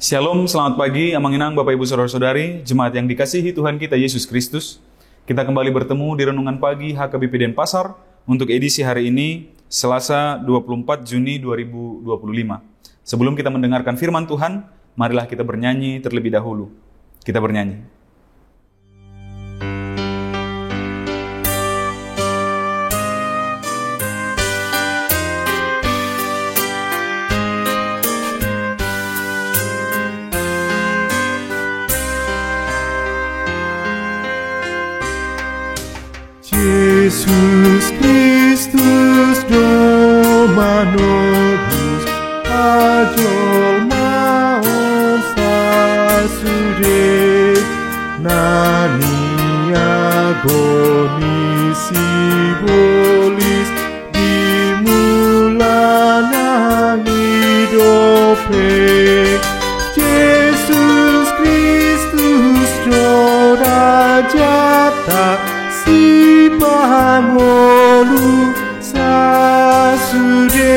Shalom, selamat pagi, Amanginang Bapak Ibu Saudara-saudari, jemaat yang dikasihi Tuhan kita Yesus Kristus. Kita kembali bertemu di Renungan Pagi HKBP Denpasar untuk edisi hari ini, Selasa 24 Juni 2025. Sebelum kita mendengarkan firman Tuhan, marilah kita bernyanyi terlebih dahulu. Kita bernyanyi. Yesus Kristus Doma Nobis Ajol Maon Sasude Nani Agoni Sibolis Dimulana hidope Yesus Kristus Jora Jata Si Pangolu Sasude.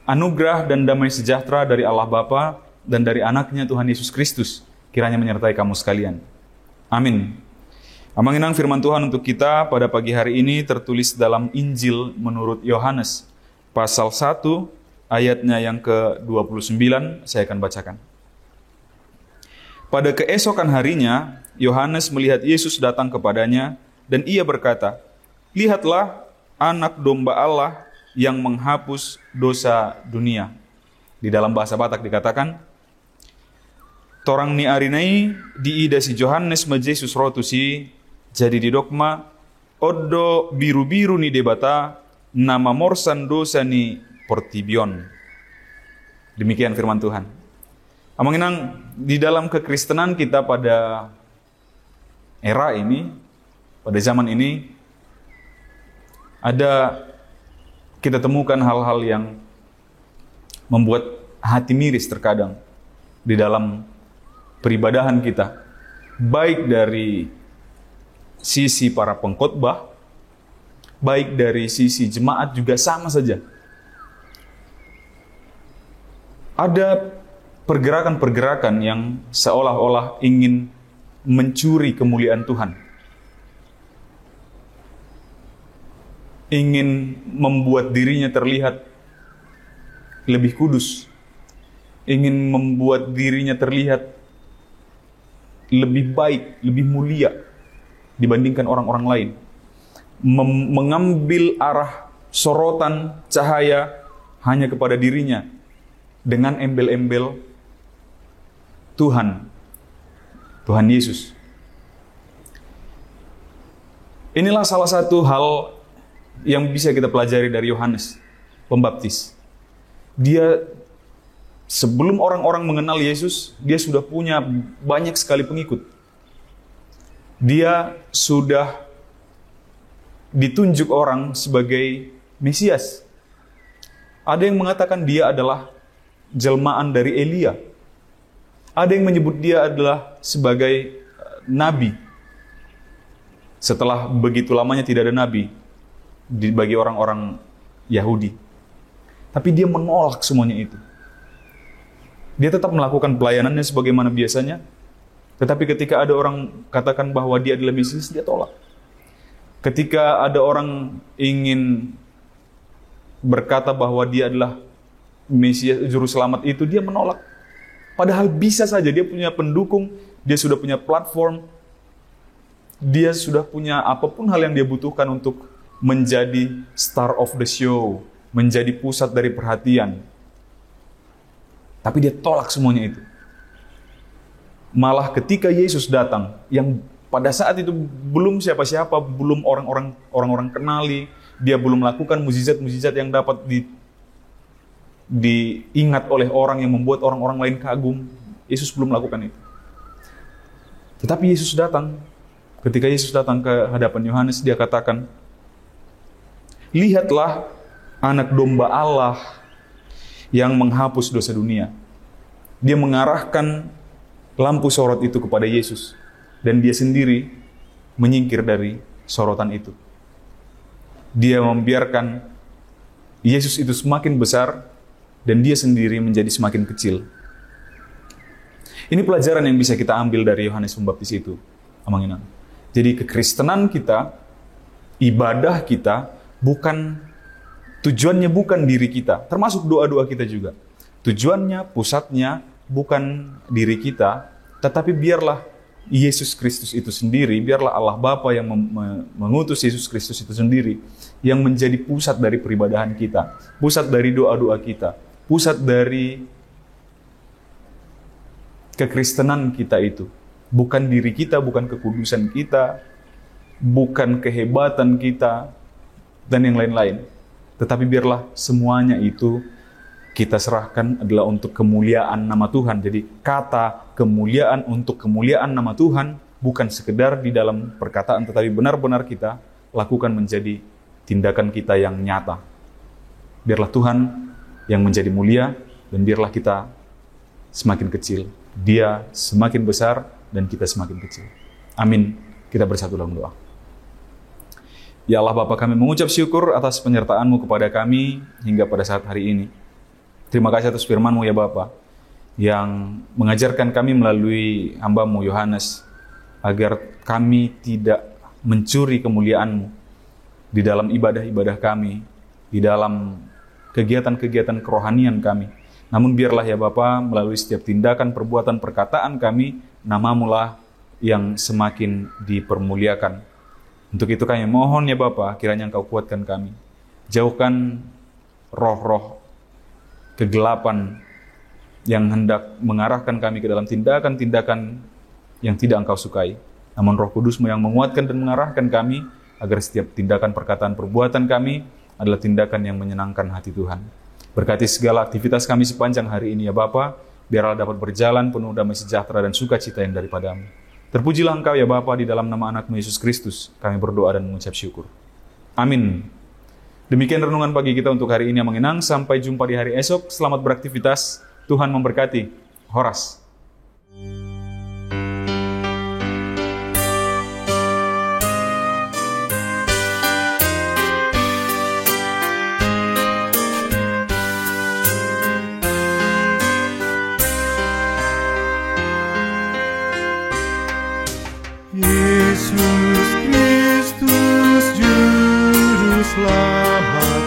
Anugerah dan damai sejahtera dari Allah Bapa dan dari anaknya Tuhan Yesus Kristus kiranya menyertai kamu sekalian. Amin. Amanginang firman Tuhan untuk kita pada pagi hari ini tertulis dalam Injil menurut Yohanes pasal 1 ayatnya yang ke-29, saya akan bacakan. Pada keesokan harinya, Yohanes melihat Yesus datang kepadanya, dan ia berkata, "Lihatlah anak domba Allah yang menghapus dosa dunia." Di dalam bahasa Batak dikatakan, "Torang ni arinai diida si Yohanes me Jesus rotusi, jadi di dogma, oddo biru-biru ni debata, nama morsan dosa ni Portibion." Demikian firman Tuhan. Amanginang, di dalam kekristenan kita pada era ini, pada zaman ini, kita temukan hal-hal yang membuat hati miris terkadang di dalam peribadahan kita, baik dari sisi para pengkhotbah, baik dari sisi jemaat juga sama saja. Ada pergerakan-pergerakan yang seolah-olah ingin mencuri kemuliaan Tuhan. Ingin membuat dirinya terlihat lebih kudus. Ingin membuat dirinya terlihat lebih baik, lebih mulia dibandingkan orang-orang lain. Mengambil arah sorotan cahaya hanya kepada dirinya dengan embel-embel Tuhan Yesus. Inilah salah satu hal yang bisa kita pelajari dari Yohanes Pembaptis. Dia sebelum orang-orang mengenal Yesus, dia sudah punya banyak sekali pengikut. Dia sudah ditunjuk orang sebagai Mesias. Ada yang mengatakan dia adalah jelmaan dari Elia. Ada yang menyebut dia adalah sebagai nabi. Setelah begitu lamanya tidak ada nabi bagi orang-orang Yahudi. Tapi dia menolak semuanya itu. Dia tetap melakukan pelayanannya sebagaimana biasanya. Tetapi ketika ada orang katakan bahwa dia adalah Mesias, dia tolak. Ketika ada orang ingin berkata bahwa dia adalah Mesias, juru selamat itu, dia menolak. Padahal bisa saja dia punya pendukung, dia sudah punya platform, dia sudah punya apapun hal yang dia butuhkan untuk menjadi star of the show, menjadi pusat dari perhatian. Tapi dia tolak semuanya itu. Malah ketika Yesus datang, yang pada saat itu belum siapa-siapa, belum orang-orang kenali, dia belum melakukan mukjizat-mukjizat yang dapat diingat oleh orang yang membuat orang-orang lain kagum. Yesus belum melakukan itu. Tetapi Yesus datang. Ketika Yesus datang ke hadapan Yohanes, dia katakan, "Lihatlah anak domba Allah yang menghapus dosa dunia." Dia mengarahkan lampu sorot itu kepada Yesus. Dan dia sendiri menyingkir dari sorotan itu. Dia membiarkan Yesus itu semakin besar dan dia sendiri menjadi semakin kecil. Ini pelajaran yang bisa kita ambil dari Yohanes Pembaptis itu, Amanginan. Jadi kekristenan kita, ibadah kita, tujuannya bukan diri kita, termasuk doa-doa kita juga. Tujuannya, pusatnya bukan diri kita, tetapi biarlah Yesus Kristus itu sendiri, biarlah Allah Bapa yang mengutus Yesus Kristus itu sendiri, yang menjadi pusat dari peribadahan kita, pusat dari doa-doa kita, pusat dari kekristenan kita itu. Bukan diri kita, bukan kekudusan kita, bukan kehebatan kita, dan yang lain-lain. Tetapi biarlah semuanya itu kita serahkan adalah untuk kemuliaan nama Tuhan. Jadi kata kemuliaan untuk kemuliaan nama Tuhan bukan sekedar di dalam perkataan, tetapi benar-benar kita lakukan menjadi tindakan kita yang nyata. Biarlah Tuhan yang menjadi mulia, dan biarlah kita semakin kecil. Dia semakin besar dan kita semakin kecil. Amin. Kita bersatu dalam doa. Ya Allah Bapa, kami mengucap syukur atas penyertaan-Mu kepada kami hingga pada saat hari ini. Terima kasih atas firman-Mu ya Bapa, yang mengajarkan kami melalui hamba-Mu Yohanes, agar kami tidak mencuri kemuliaan-Mu di dalam ibadah-ibadah kami, di dalam kegiatan-kegiatan kerohanian kami. Namun biarlah ya Bapa, melalui setiap tindakan, perbuatan, perkataan kami, nama-Mu lah yang semakin dipermuliakan. Untuk itu kami mohon ya Bapa, kiranya Engkau kuatkan kami. Jauhkan roh-roh kegelapan yang hendak mengarahkan kami ke dalam tindakan-tindakan yang tidak Engkau sukai. Namun Roh Kudus-Mu yang menguatkan dan mengarahkan kami, agar setiap tindakan, perkataan, perbuatan kami adalah tindakan yang menyenangkan hati Tuhan. Berkati segala aktivitas kami sepanjang hari ini ya Bapa, biarlah dapat berjalan penuh damai sejahtera dan sukacita yang daripada-Mu. Terpujilah Engkau ya Bapa, di dalam nama anak-Mu Yesus Kristus, kami berdoa dan mengucap syukur. Amin. Demikian renungan pagi kita untuk hari ini yang mengenang. Sampai jumpa di hari esok. Selamat beraktivitas. Tuhan memberkati. Horas. Yesus Kristus Juru Selamat,